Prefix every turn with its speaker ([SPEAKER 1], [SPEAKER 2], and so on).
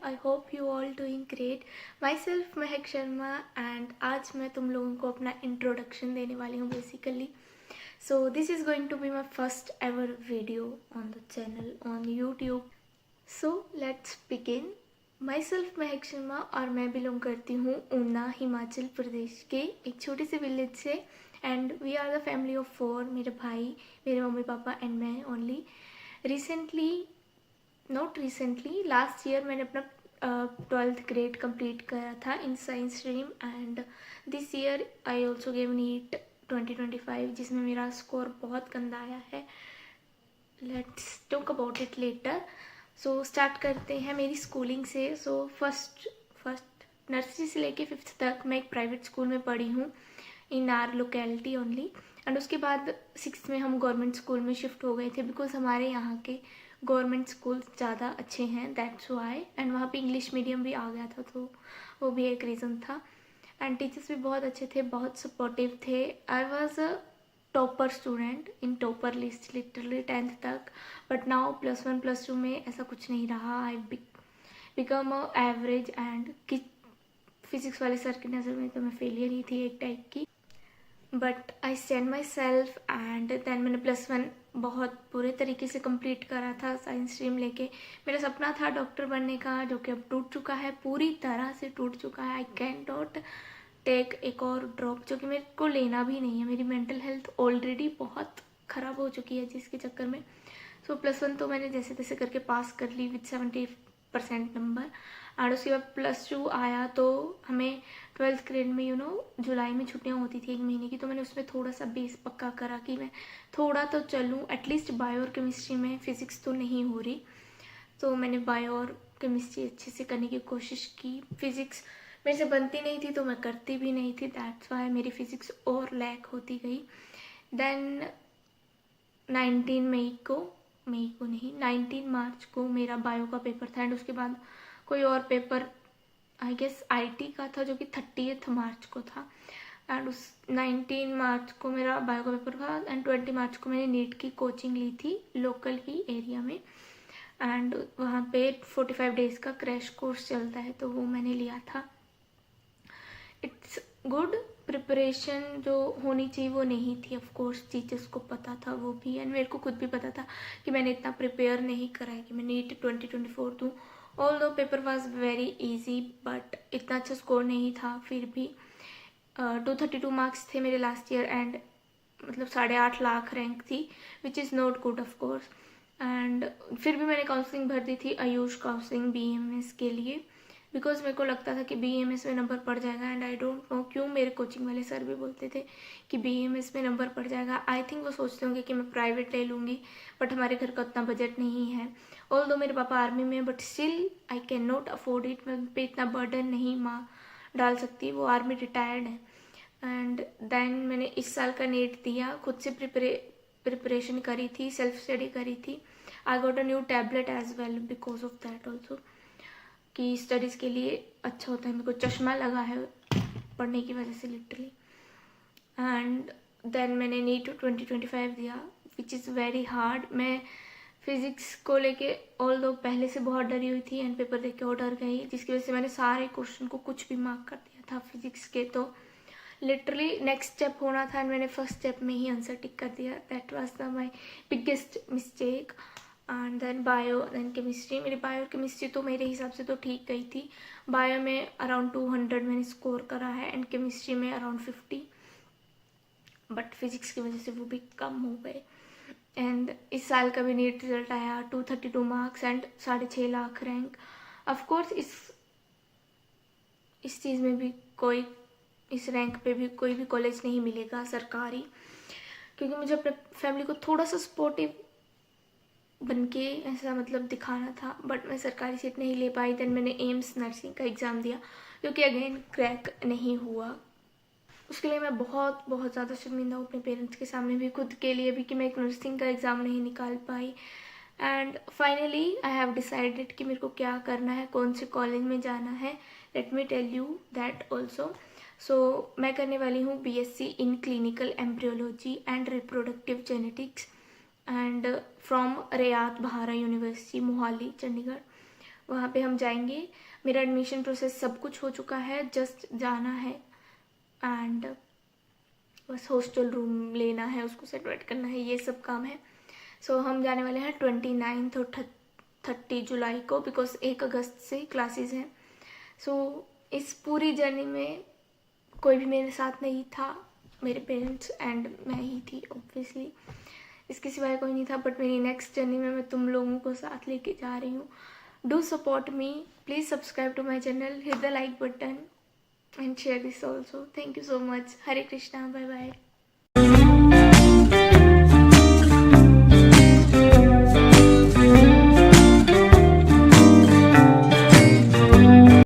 [SPEAKER 1] I hope you all doing great. Myself Mahak Sharma and आज मैं तुम लोगों को अपना इंट्रोडक्शन देने वाली हूँ basically. So this is going to be my first ever video on the channel on YouTube. So let's begin. Myself महक शर्मा और मैं बिलोंग करती हूँ ऊना हिमाचल प्रदेश के एक छोटे से विलेज से and we are the family of 4. मेरे भाई, मेरे मम्मी पापा एंड मैं only. Not recently last year मैंने अपना 12th ग्रेड कंप्लीट करा था in science stream and this year I also gave NEET 2025 जिसमें मेरा स्कोर बहुत गंदा आया है. Let's talk about it later. So start करते हैं मेरी स्कूलिंग से. सो फर्स्ट नर्सरी से लेके 5th तक मैं एक प्राइवेट स्कूल में पढ़ी हूँ इन आर लोकेलिटी ओनली. एंड उसके बाद 6th में हम गवर्नमेंट स्कूल में शिफ्ट हो गए थे बिकॉज हमारे यहाँ के गवर्नमेंट स्कूल ज़्यादा अच्छे हैं, दैट्स वाई. एंड वहाँ पे इंग्लिश मीडियम भी आ गया था तो वो भी एक रीज़न था. एंड टीचर्स भी बहुत अच्छे थे, बहुत सपोर्टिव थे. I was a topper student in topper list literally 10th तक. बट नाउ +1 +2 में ऐसा कुछ नहीं रहा. I become a average and physics वाले सर की नज़र में तो मैं फेलियर ही थी एक टाइप की. But I stand myself and then मैंने +1 बहुत बुरे तरीके से कंप्लीट करा था साइंस स्ट्रीम लेके. मेरा सपना था डॉक्टर बनने का जो कि अब टूट चुका है, पूरी तरह से टूट चुका है. आई कैन नॉट टेक एक और ड्रॉप जो कि मेरे को लेना भी नहीं है. मेरी मेंटल हेल्थ ऑलरेडी बहुत ख़राब हो चुकी है जिसके चक्कर में. सो +1 तो मैंने जैसे तैसे करके पास कर ली विथ 70% नंबर. और उसके बाद +2 आया तो हमें 12th ग्रेड में जुलाई में छुट्टियां होती थी 1 महीने की. तो मैंने उसमें थोड़ा सा बेस पक्का करा कि मैं थोड़ा तो चलूँ एटलीस्ट. बायो और केमिस्ट्री में फिज़िक्स तो नहीं हो रही तो मैंने बायो और केमिस्ट्री अच्छे से करने की कोशिश की. फिज़िक्स मेरे से बनती नहीं थी तो मैं करती भी नहीं थी, दैट्स वाई मेरी फिज़िक्स और लैक होती गई. देन 19 मार्च को मेरा बायो का पेपर था एंड उसके बाद कोई और पेपर आई गेस आईटी का था जो कि 30 मार्च को था. एंड उस 19 मार्च को मेरा बायो का पेपर था एंड 20 मार्च को मैंने नीट की कोचिंग ली थी लोकल ही एरिया में. एंड वहाँ पे 45 डेज़ का क्रैश कोर्स चलता है तो वो मैंने लिया था. It's good. प्रिपरेशन जो होनी चाहिए वो नहीं थी. ऑफ कोर्स टीचर्स को पता था वो भी एंड मेरे को खुद भी पता था कि मैंने इतना प्रिपेयर नहीं करा है कि मैं नीट 2024 दूँ. ऑल दो paper was very easy but इतना अच्छा स्कोर नहीं था. फिर भी 232 मार्क्स थे मेरे लास्ट ईयर एंड मतलब 8.5 लाख रैंक थी which is not good of course. And फिर भी मैंने काउंसलिंग भर दी थी आयुष काउंसलिंग BMS के लिए बिकॉज मेरे को लगता था कि BMS में नंबर पड़ जाएगा. एंड आई डोंट नो क्यों मेरे कोचिंग वाले सर भी बोलते थे कि BMS में नंबर पड़ जाएगा. आई थिंक वो सोचते होंगे कि मैं प्राइवेट ले लूँगी बट हमारे घर का उतना बजट नहीं है. ऑल दो मेरे पापा आर्मी में but still I can not afford it. मैं पे इतना बर्डन नहीं माँ डाल सकती, वो आर्मी रिटायर्ड है. एंड देन मैंने इस साल का नीट दिया, खुद से प्रिपरेशन करी थी, सेल्फ स्टडी करी थी. I got a new tablet as well because of that also कि स्टडीज़ के लिए अच्छा होता है. मेरे को चश्मा लगा है पढ़ने की वजह से लिटरली. एंड देन मैंने नीट 2025 दिया विच इज़ वेरी हार्ड. मैं फिज़िक्स को लेके ऑल दो पहले से बहुत डरी हुई थी एंड पेपर देख के और डर गई जिसकी वजह से मैंने सारे क्वेश्चन को कुछ भी मार्क कर दिया था फिज़िक्स के. तो लिटरली नेक्स्ट स्टेप होना था एंड मैंने फर्स्ट स्टेप में ही आंसर टिक कर दिया. That was the my biggest mistake. And then bio then chemistry. मेरी बायो और केमिस्ट्री तो मेरे हिसाब से तो ठीक गई थी. बायो में अराउंड 200 मैंने स्कोर करा है एंड केमिस्ट्री में अराउंड 50 बट फिज़िक्स की वजह से वो भी कम हो गए. एंड इस साल का भी नीट रिजल्ट आया 232 marks and 6.5 lakh rank. Of course इस चीज़ में भी कोई इस रैंक पे भी कोई भी कॉलेज नहीं मिलेगा सरकारी क्योंकि मुझे अपने फैमिली को थोड़ा सा सपोर्टिव बन के ऐसा मतलब दिखाना था बट मैं सरकारी सीट नहीं ले पाई. देन मैंने एम्स नर्सिंग का एग्ज़ाम दिया जो कि अगेन क्रैक नहीं हुआ. उसके लिए मैं बहुत बहुत ज़्यादा शर्मिंदा हूँ अपने पेरेंट्स के सामने भी, खुद के लिए भी कि मैं एक नर्सिंग का एग्ज़ाम नहीं निकाल पाई. And finally I have decided कि मेरे को क्या करना है, कौन से कॉलेज में जाना है. Let me tell you that also. So मैं करने वाली हूँ BSc in clinical embryology and reproductive genetics and from Rayat Bahra university Mohali Chandigarh. वहाँ पे हम जाएंगे। मेरा एडमिशन प्रोसेस सब कुछ हो चुका है, जस्ट जाना है एंड बस हॉस्टल रूम लेना है, उसको सेटरेट करना है, ये सब काम है। सो हम जाने वाले हैं 29 और 30 जुलाई को, बिकॉज 1 अगस्त से क्लासेस हैं। सो इस पूरी जर्नी में कोई भी मेरे साथ नहीं था, मेरे पेरेंट्स एंड मैं ही थी ऑब्वियसली, इसके सिवाय कोई नहीं था। बट मेरी नेक्स्ट जर्नी में मैं तुम लोगों को साथ लेके जा रही हूँ। Do support me, please subscribe to my channel, hit the like button and share this also. Thank you so much. Hare Krishna, bye bye.